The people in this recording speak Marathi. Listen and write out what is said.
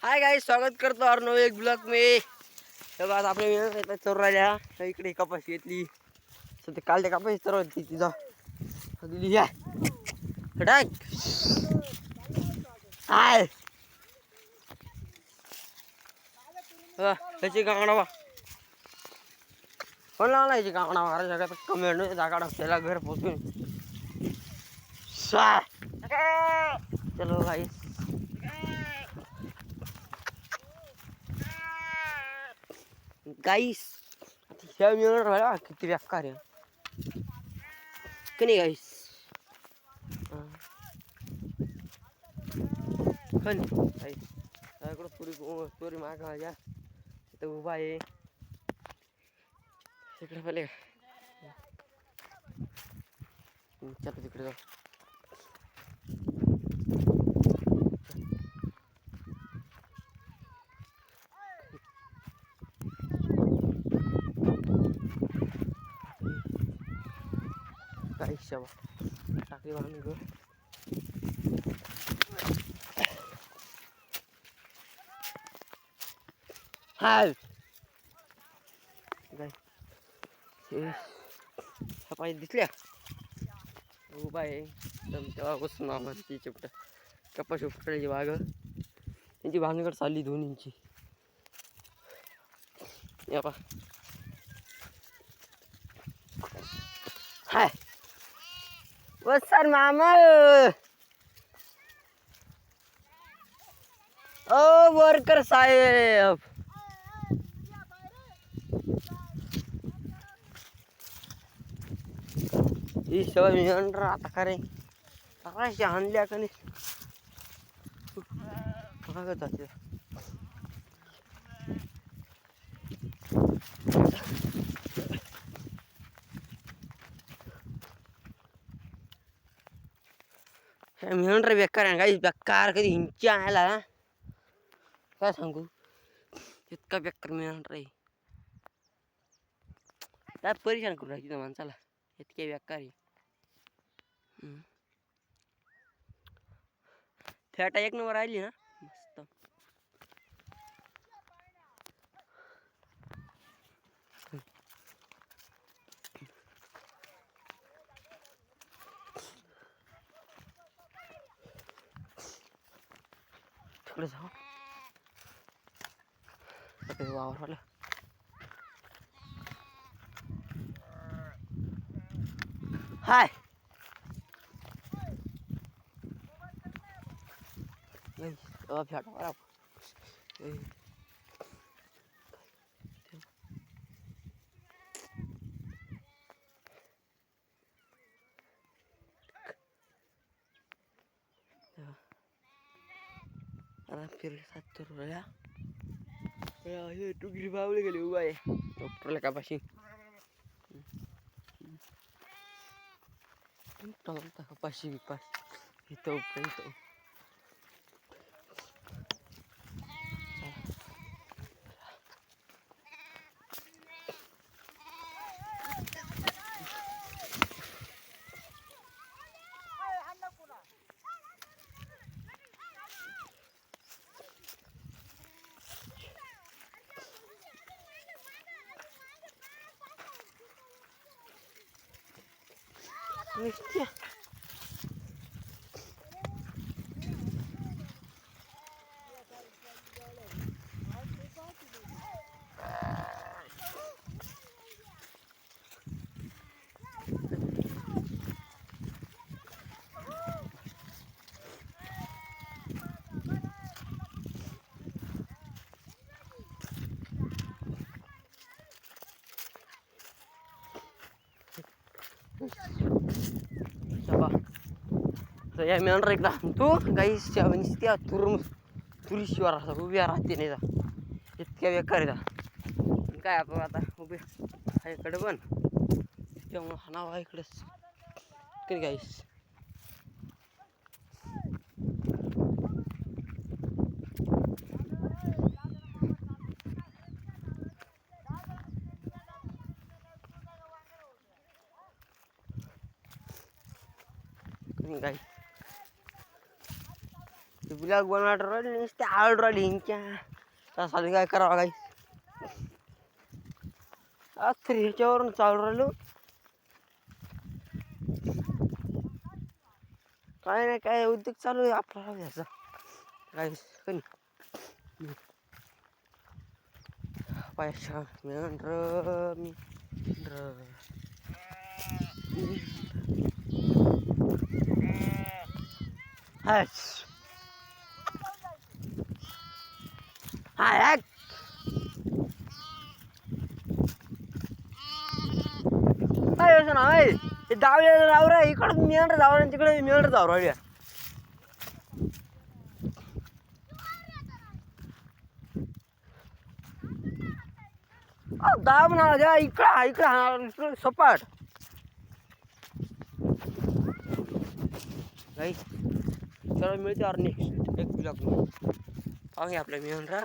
हाय गाइस, स्वागत करतो और नवे एक ब्लॉग में. तेव्हा आज आपल्या चोर राहिल्या इकडे कपाशी घेतली. सध्या काल त्या कपाशी चोर होती तिचा दिली आहे हटाक हाय त्याची कांगडा कोण लावला याची कांगडा मारा जगात कमेंट जागा त्याला घर पोचून चलो भाई गाइस ह्या मिळून राहिला किती बेकार आहे की नाही गाइस. पण इकडं पुरी माग माझ्या इथं उभा आहे तिकडे पहिले चला तिकडे जाऊ. काही शवा टाकली बांधून घेऊ. हाय सफाई दिसल्या उभा आहे तेव्हा बसून आम्हाला चिपट कपाशी उपटायची बाग त्यांची भानगड चालली दोन्हींची. या पा हाय बस सर मामा ओ वर्कर साहेब ही सवय मिळून आता का रे करायची आणल्या का नाही मागत जाते. मिळून रे बेकार आहे काही बेकार कधी हिंची आणायला काय सांगू इतका बेकार मिळून रे काय परेशान करू राहिली माणसाला इतके बेकार आहे. फेटा एक नंबर राहिली ना मस्त. तिकडे जाऊ वावरला हाय फेटा बरा फिर सात रोया टुकरी बावले गेली उभा आहे डॉक्टरला कापाशी कपाशी बिपाशी इथं इथं नुसत्या या मिळून एकदा तू गाईच्या त्या तुरीशिवार असा उभ्या राहते नाही इतक्या बेकार आहे काय आपण आता उभे इकडे पण त्यामुळं हा नाव आहे इकडेच कधी गाईस गाई ब्लॉग बनवणार राहिले नुसते आवड राहिली हिंच्या त्यासाठी काय करावं काही अख्खरी ह्याच्यावरून चालू राहिलो काय नाही काय उद्योग चालू आहे आपला ह्याचा काय पैसा मेंढर हॅच हाय काय असं ना ते डावले जावरा इकडं मेंढर जावरा तिकडे मेंढर जावरा दाब ना द्या इकडं सपाट चलो मिळते और नेक्स्ट एक ब्लॉग में आपल्या मेंढरा